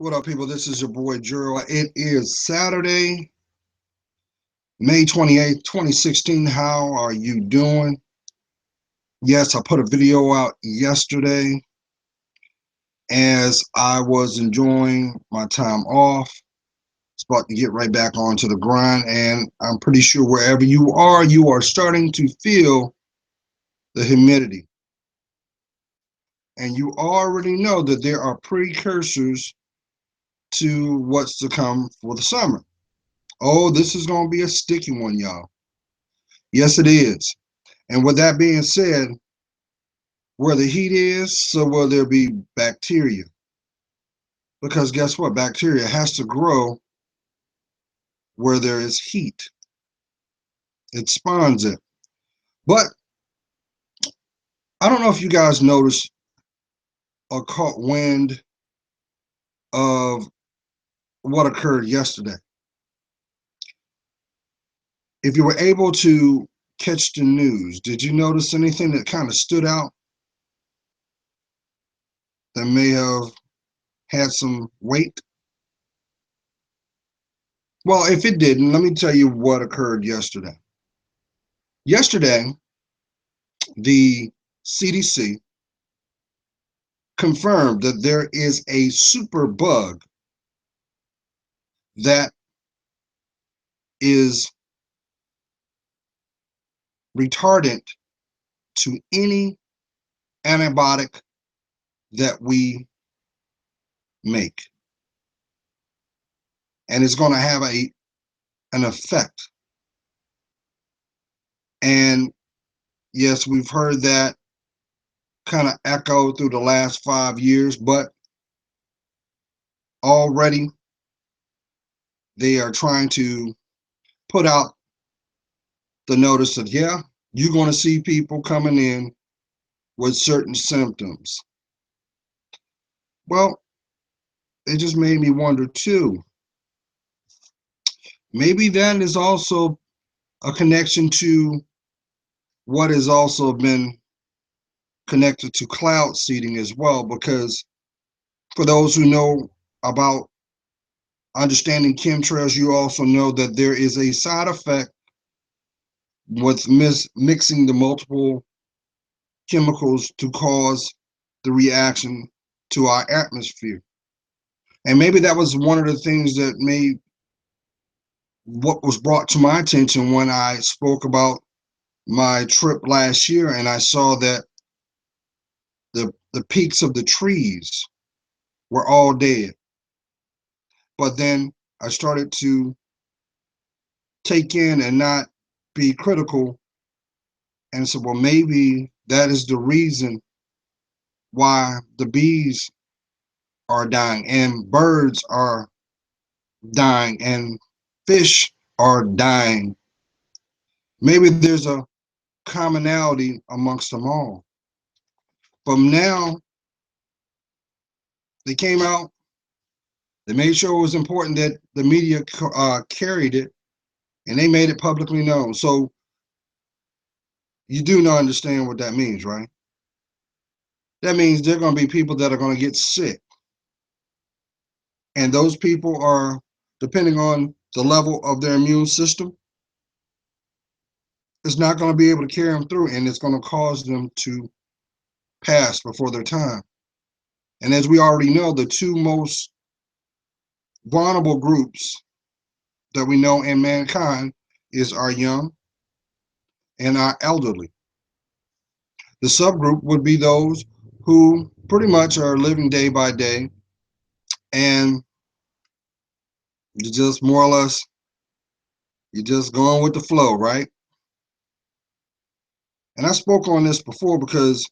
What up, people? This is your boy Gerald. It is Saturday, May 28th, 2016. How are you doing? Yes, I put a video out yesterday as I was enjoying my time off. It's about to get right back onto the grind, and I'm pretty sure wherever you are starting to feel the humidity. And you already know that there are precursors to what's to come for the summer. Oh, this is going to be a sticky one, y'all. Yes, it is. And with that being said, where the heat is, so will there be bacteria. Because guess what? Bacteria has to grow where there is heat. It spawns it. But I don't know if you guys noticed or caught wind of what occurred yesterday. If you were able to catch the news, did you notice anything that kind of stood out that may have had some weight? Well, if it didn't, let me tell you what occurred yesterday. Yesterday, the CDC confirmed that there is a super bug that is retardant to any antibiotic that we make. And it's going to have an effect. And yes, we've heard that kind of echo through the last 5 years, but already they are trying to put out the notice of, yeah, you're going to see people coming in with certain symptoms. Well, it just made me wonder too. Maybe that is also a connection to what has also been connected to cloud seeding as well, because for those who know about understanding chemtrails, you also know that there is a side effect with mixing the multiple chemicals to cause the reaction to our atmosphere. And maybe that was one of the things that made what was brought to my attention when I spoke about my trip last year, and I saw that the peaks of the trees were all dead. But then I started to take in and not be critical and said, well, maybe that is the reason why the bees are dying and birds are dying and fish are dying. Maybe there's a commonality amongst them all. But now they came out, they made sure it was important that the media carried it, and they made it publicly known. So you do not understand what that means, right? That means there are going to be people that are going to get sick. And those people are, depending on the level of their immune system, it's not going to be able to carry them through, and it's going to cause them to pass before their time. And as we already know, the two most vulnerable groups that we know in mankind is our young and our elderly. The subgroup would be those who pretty much are living day by day and you just more or less, you're just going with the flow, right? And I spoke on this before because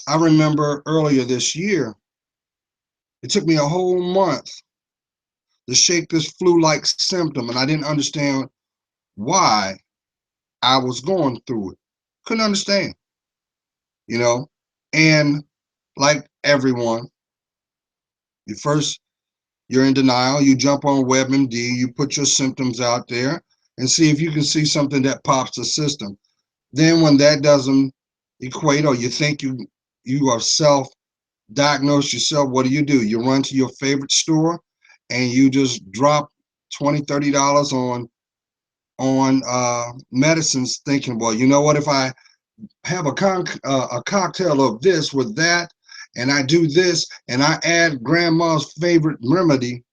I remember earlier this year, it took me a whole month to shake this flu-like symptom, and I didn't understand why I was going through it. Couldn't understand, you know? And like everyone, you're in denial, you jump on WebMD, you put your symptoms out there and see if you can see something that pops the system. Then when that doesn't equate, or you think you are diagnose yourself, what do? You run to your favorite store and you just drop $20, $30 on medicines, thinking, well, you know what, if I have a cocktail of this with that, and I do this, and I add grandma's favorite remedy,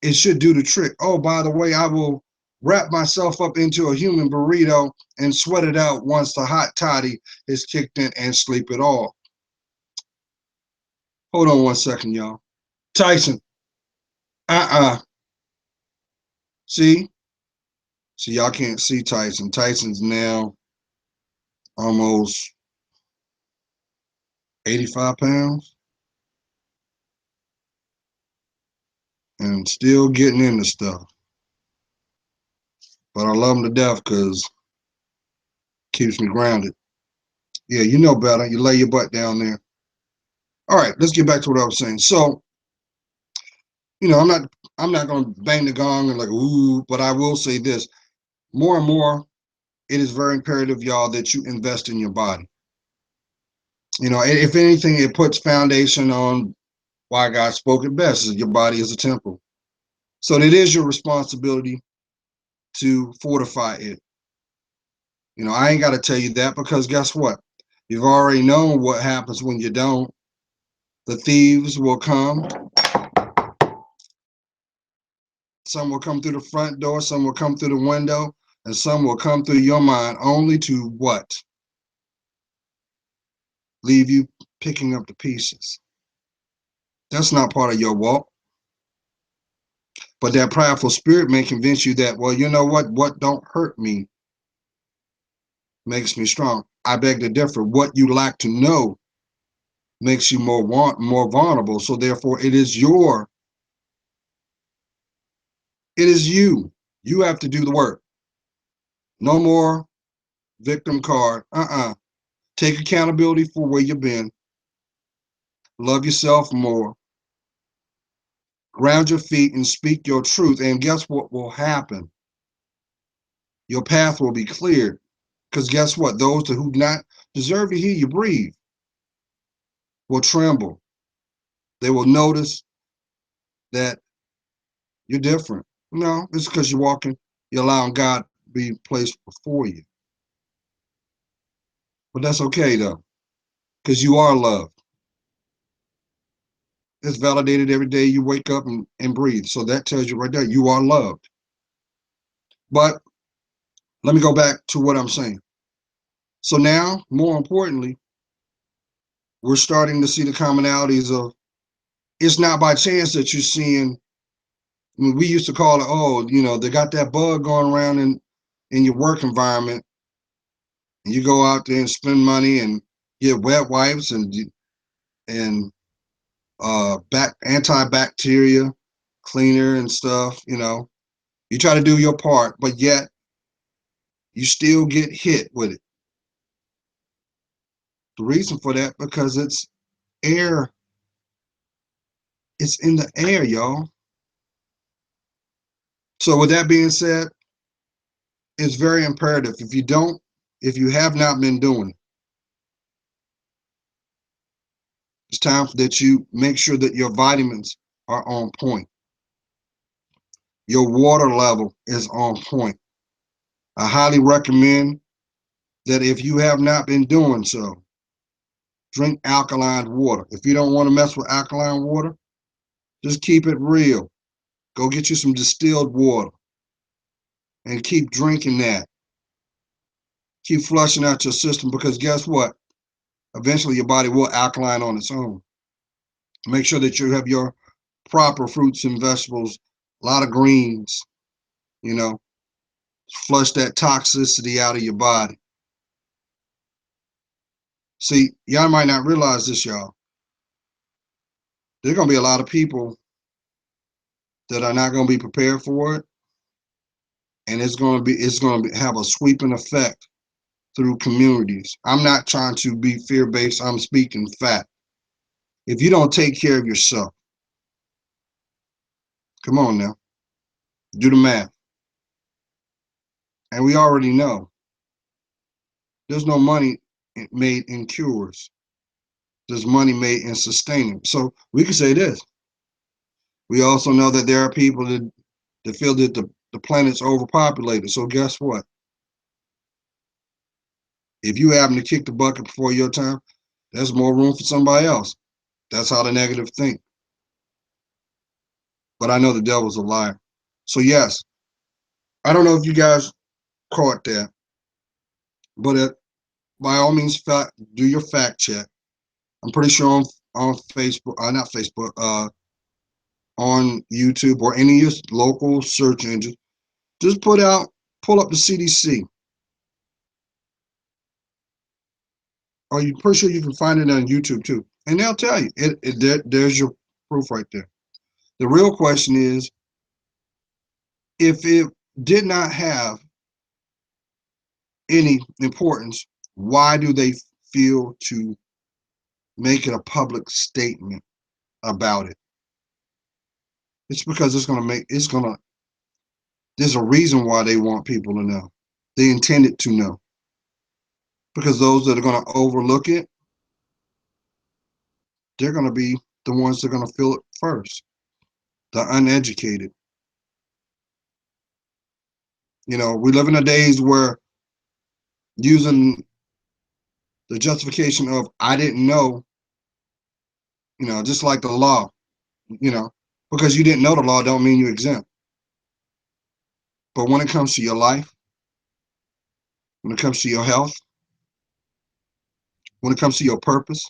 it should do the trick. Oh, by the way, I will wrap myself up into a human burrito and sweat it out once the hot toddy is kicked in and sleep it off. Hold on 1 second, y'all. Tyson, uh-uh. See? See, y'all can't see Tyson. Tyson's now almost 85 pounds and still getting into stuff. But I love him to death because it keeps me grounded. Yeah, you know better. You lay your butt down there. All right, let's get back to what I was saying. So, I'm not gonna bang the gong and like ooh, but I will say this. More and more, it is very imperative, y'all, that you invest in your body. If anything, it puts foundation on why God spoke it best, is your body is a temple. So it is your responsibility to fortify it. I ain't gotta tell you that, because guess what? You've already known what happens when you don't. The thieves will come. Some will come through the front door, some will come through the window, and some will come through your mind, only to what? Leave you picking up the pieces. That's not part of your walk. But that prideful spirit may convince you that, well, you know what don't hurt me makes me strong. I beg to differ. What you lack to know makes you more vulnerable. So therefore, it is you. You have to do the work. No more victim card. Take accountability for where you've been. Love yourself more. Ground your feet and speak your truth. And guess what will happen? Your path will be cleared. Because guess what? Those who do not deserve to hear you breathe will tremble. They will notice that you're different. No, it's because you're allowing God to be placed before you. But that's okay though, because you are loved. It's validated every day you wake up and breathe. So that tells you right there, you are loved. But let me go back to what I'm saying. So now, more importantly, we're starting to see the commonalities of, it's not by chance that you're seeing. I mean, we used to call it, oh, they got that bug going around in your work environment, and you go out there and spend money and get wet wipes and back antibacteria cleaner and stuff. You try to do your part, but yet you still get hit with it. The reason for that, because it's air. It's in the air, y'all. So with that being said, it's very imperative. If you have not been doing it, it's time that you make sure that your vitamins are on point. Your water level is on point. I highly recommend that if you have not been doing so, drink alkaline water. If you don't want to mess with alkaline water, just keep it real. Go get you some distilled water and keep drinking that. Keep flushing out your system, because guess what? Eventually your body will alkaline on its own. Make sure that you have your proper fruits and vegetables, a lot of greens, you know, flush that toxicity out of your body. See, y'all might not realize this, y'all. There's going to be a lot of people that are not going to be prepared for it, and it's going to have a sweeping effect through communities. I'm not trying to be fear-based. I'm speaking fact. If you don't take care of yourself, come on now, do the math. And we already know there's no money made in cures. there's money made in sustaining. So we can say this. We also know that there are people that feel that the planet's overpopulated. So guess what? If you happen to kick the bucket before your time, there's more room for somebody else. That's how the negative think. But I know the devil's a liar. So yes, I don't know if you guys caught that, but by all means, do your fact check. I'm pretty sure on Facebook, not Facebook, on YouTube or any of your local search engine, just pull up the CDC. Or you're pretty sure you can find it on YouTube too, and they'll tell you. There's your proof right there. The real question is, if it did not have any importance, why do they feel to make it a public statement about it? It's because there's a reason why they want people to know. They intended to know. Because those that are going to overlook it, they're going to be the ones that are going to feel it first. The uneducated. We live in the days where using the justification of I didn't know, just like the law, you know, because you didn't know the law don't mean you're exempt. But when it comes to your life, when it comes to your health, when it comes to your purpose,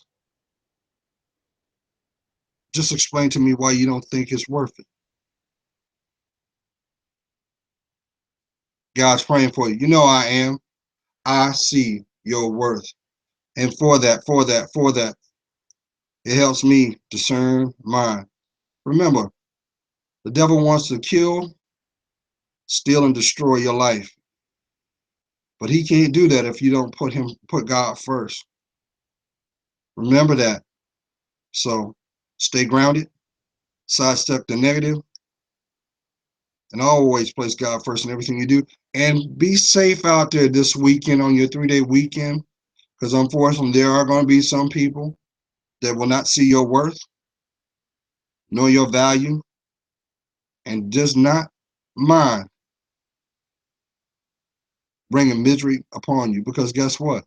just explain to me why you don't think it's worth it. God's praying for you. You know I am. I see your worth. And for that, it helps me discern mine. Remember, the devil wants to kill, steal, and destroy your life. But he can't do that if you don't put God first. Remember that. So stay grounded, sidestep the negative, and always place God first in everything you do. And be safe out there this weekend on your 3-day weekend, because unfortunately there are going to be some people that will not see your worth, know your value, and does not mind bringing misery upon you. Because guess what?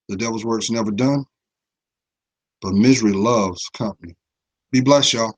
The devil's work's never done, but misery loves company. Be blessed, y'all.